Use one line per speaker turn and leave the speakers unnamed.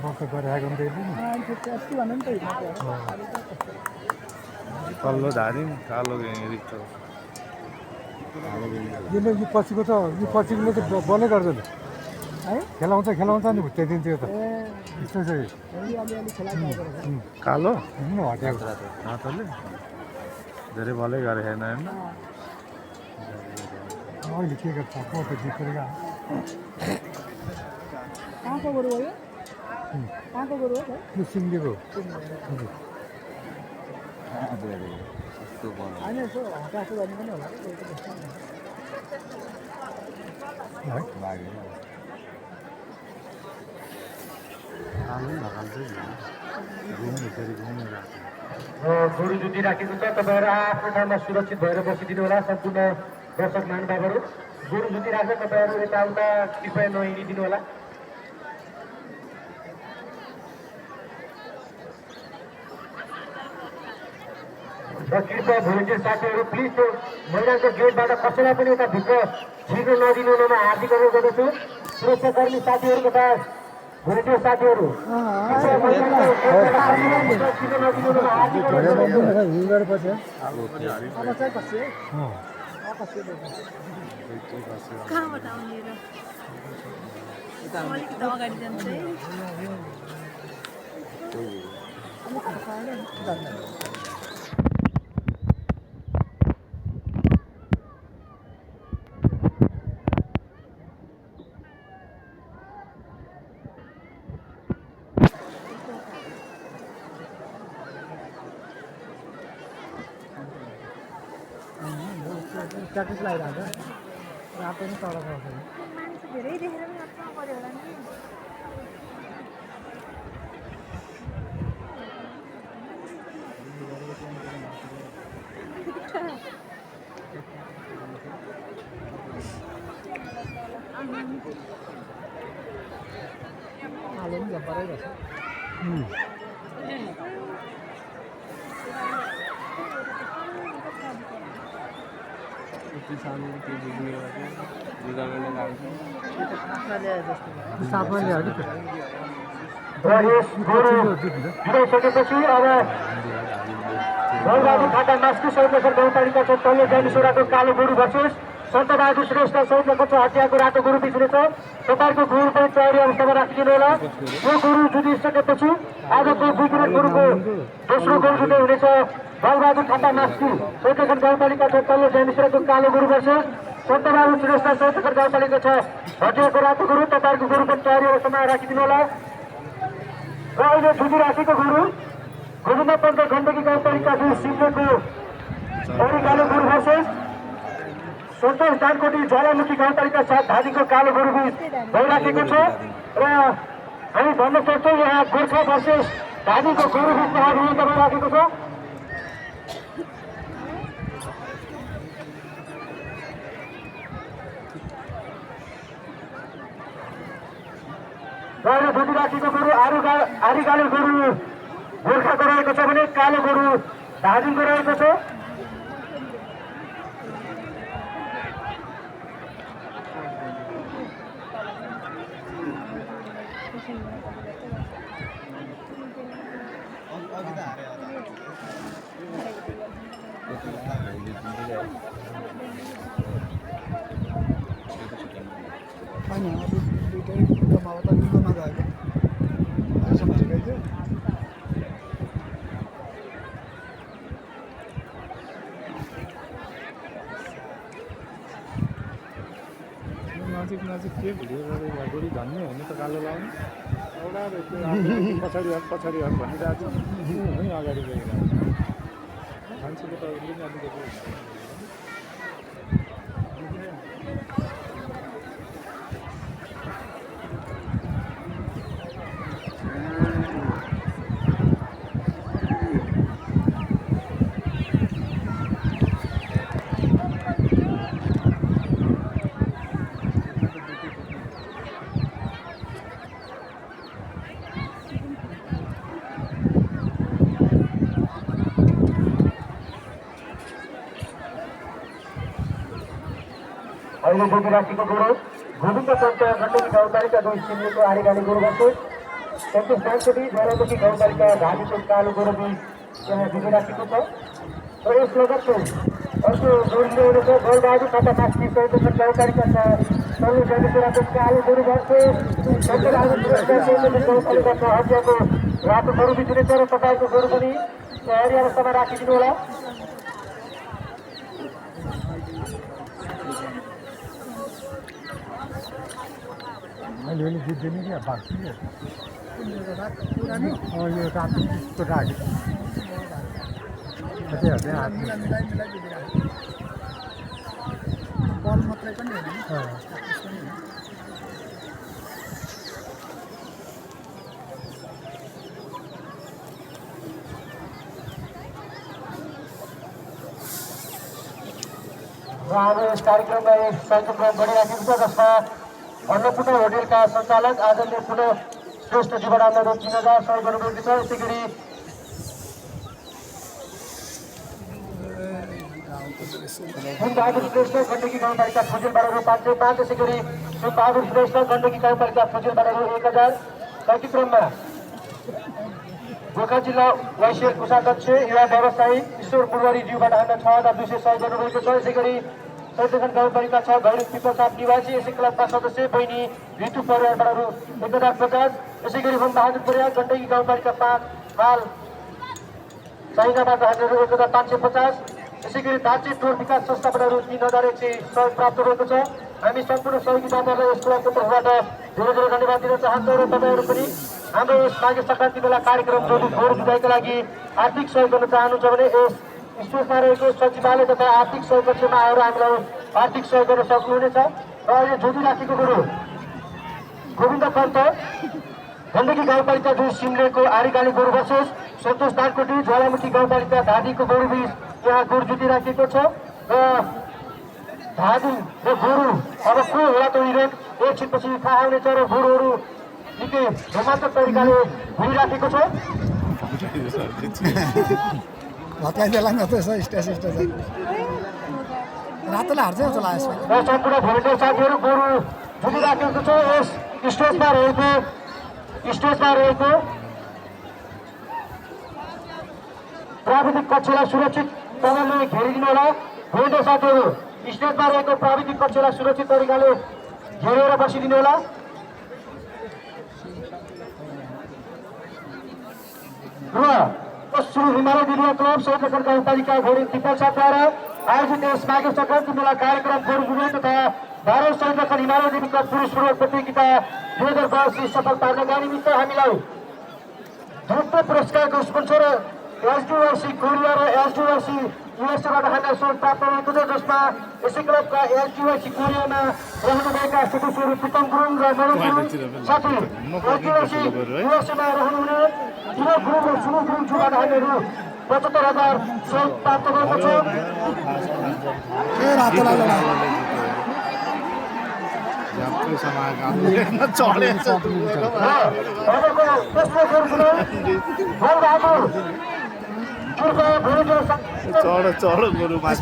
बक्क गरेको नि
कल्लो धारी कालो रिक्तो
यसले यो पछिको त यो पछिकोले त बलै गर्दैन है खेलाउँछ नि त्यो दिन त्यो त यस्तो छ
कालो
हटेको
रातोले धेरै भलै गरे हेर्न हेर्न
अहिले के गर्छ म त जितेर
कहाँको गोरु हो यो कहाँको गोरु हो
यो सिङ्गेको
होइन यसो हतासो गर्नु पनि होला
गोरु जुती राखेको छ तपाईँहरू आफ्नो ठाउँमा सुरक्षित भएर बसिदिनु होला सम्पूर्ण दर्शक महानुभावहरू गोरु जुती राख्दा तपाईँहरू यताउता कृपया नहिँडिदिनु होला र कृपया भोलिन्टियर साथीहरू प्लिज त्यो मैदानको गेटबाट कसैलाई पनि यता भित्र छिर्न नदिनु हुनमा हार्दिक अनुरोध गर्दछु सुरक्षाकर्मी साथीहरू तथा भोलिन्टियर साथीहरू
कहाँबाट आउने र अलिकति अगाडि जान्छ है
प्र्याक्टिस लगाइरहेको रातो नै तल
मान्छे धेरै देखेर पनि अप्ठ्यारो पऱ्यो होला नि
आलो पनि जब्बरै रहेछ सापले अलिक
जुटाइसकेपछि अब गौरबहादुर खाता मास्कु सौदेश्वर गाउँपालिका छ तल्लो ज्ञानेश्वरको कालो गोरु भर्सेस सन्तबहादुर श्रेष्ठ सौद्यको हत्याको रातो गोरु बिच रहेछ तपाईँको गोरु पनि तयारी अवस्थामा राखिदिनु होला यो गोरु जुटिसकेपछि आजको दुई गोरुको दोस्रो गोरु जुटाइ हुनेछ गौरबहादुर खाता मास्कु सौदेश्वर गाउँपालिका छ तल्लो ज्ञानेश्वरको कालो गोरु भर्सेस सन्तबहादुर श्रेष्ठ सौदेश्वर गाउँपालिका छ हत्याको रातो गोरु तपाईँको गोरु पनि तयारी अवस्थामा राखिदिनु होला र अहिले जुटिराखेको गोरु गोविन्द पन्त गण्डकी गाउँपालिका सिङ्गेको अरू कालो गोरु भर्सेस सन्तोष दानकोटी ज्वालामुखी गाउँपालिका 7 धादिको कालो गोरु बिच भइराखेको छ र हामी भन्न सक्छौँ यहाँ गोर्खा भर्सेस धादिको गोरु बिच महाभियान भइराखेको छ र अहिले जुटिराखेको गोरु आरिगाले गोरु गोर्खाको रहेको छ भने कालो गोरु धादिङको रहेको छ
नजिक के भिडियो गरेर गोरी धन्ने होइन त कालो लाउने एउटा पछाडि हट भनिरहेको छ है अगाडि गइरहेको मान्छेको त अलिकति
अहिले जुटिराखेको गोरु गोविन्द पन्त गण्डकी गाउँपालिका 2 सिङ्गेको आरिगाली गोरु भर्सेस सन्तोष सानकोटी ज्वालामुखी गाउँपालिका धादिको कालो गोरु बिच यहाँ विजय राखेको छ र यस लगतै अर्को जोडीले हुनेछ गोलबहादुर तथा मास्ती सौदर्शन गाउँपालिका छ तल्लो ज्ञानेश्वरको कालो गोरु भर्सेस सत्यबहादुर श्रेष्ठ सौदर्शन गाउँपालिका छ हटियाको रातो गोरु बिच हुनेछ र तपाईँको गोरु पनि तयारी अवस्थामा राखिदिनु होला।
मैले पनि जित्दैन क्या बाँच्छु क्या यो रातो त्यस्तो राखेँ त्यही हातमा
बल मात्रै पनि होइन
र हाम्रो यस कार्यक्रममा एक कार्यक्रम बढिराखेको छ जसमा अन्नपूर्ण होटेलका सञ्चालक आदरणीय पुनः श्रेष्ठ जीवनानन्द 3000 सहयोग गर्नुभएको छ। यसै गरी बहादुर श्रेष्ठ गण्डकी गाउँपालिका फुजेलबाट रु 505, यसै गरी बहादुर श्रेष्ठ गण्डकी गाउँपालिका फुजेलबाट रु 1000। कार्यक्रममा गोर्खा जिल्ला वैश्य कोषाध्यक्ष युवा व्यवसायी ईश्वर पुरवारीज्यूबाट हामीलाई 6200 सहयोग गर्नुभएको छ। यसै गरी सैदगञ्ज गाउँपालिका 6 घैरी पिपलसाप निवासी यसै क्लबका सदस्य बहिनी ऋतु परिवारबाट रु 1050। यसै गरी हम बहादुर परिवार गण्डकी गाउँपालिका 5 हाल चाइनाबाट हामीहरू 1550। यसै गरी दार्जी टोल विकास संस्थाबाट रु 3100 सहयोग प्राप्त भएको छ। हामी सम्पूर्ण सहयोगी दाताहरूलाई यस क्लबको तर्फबाट धेरै धेरै धन्यवाद दिन चाहन्छौँ र तपाईँहरू पनि हाम्रो यस माघे सङ्क्रान्ति बेला कार्यक्रम जोडी गोरु जुधाइका लागि आर्थिक सहयोग गर्न चाहनुहुन्छ भने यस स्टेजमा रहेको सचिवालय तथा आर्थिक सहयोग कक्षमा आएर हामीलाई आर्थिक सहयोग गर्न सक्नुहुनेछ। र अहिले जोडी राखेको गोरु गोविन्द पन्त गण्डकी गाउँपालिका 2 सिमलेको आरीगाली गोरु भर्सेस सन्तोष तानकोटी ज्वालामुखी गाउँपालिका धादीको गोरु बिच यहाँ गोरु जुटी राखिएको छ। र धादी र गोरु अब को होला त इभेन्ट एकछिनपछि थाहा हुनेछ र गोरुहरू निकै रोमाञ्चक तरिकाले घुमिराखेको छ।
भत्काइदेला न त स्टेज रातोलाई हार्छ जस्तो लाग्यो यसमा।
र सम्पूर्ण भोलिन्टियर साथीहरू गोरु जुटिराखेको छ। यस स्टेजमा रहेको प्राविधिक कक्षलाई सुरक्षित तरिकाले घेरिदिनु होला। भोलिन्टियर साथीहरू स्टेजमा रहेको प्राविधिक कक्षलाई सुरक्षित तरिकाले घेरेर बसिदिनु होला। र पश्चिम हिमालय दिदिया क्लब सैदगञ्ज गाउँपालिका घोडी पिपलसापद्वारा आयोजित यस माघे सङ्क्रान्ति मेला कार्यक्रम गोरु जुधाइ तथा 12औं सैदगञ्ज हिमालय देवी क्लब पुरुष फुटबल प्रतियोगिता 2022 सफल पार्नका निमित्त हामीलाई द्रुत पुरस्कारको स्पोन्सर एसडीवाईसी कोरिया र एसडीवाईसी युएसएबाट हामीलाई सहयोग प्राप्त भएको छ, जसमा यसै क्लबका एसडीवाईसी कोरियामा रहनुभएका सदस्यहरू प्रितम गुरुङ र मनोज गुरुङ साथै एसडीवाईसी युएसएमा रहनुहुने दिनो गुरुङ र सुनु गुरुङबाट हामीहरू 75,000 सहयोग प्राप्त भएको छ।
चढ गोरु माथि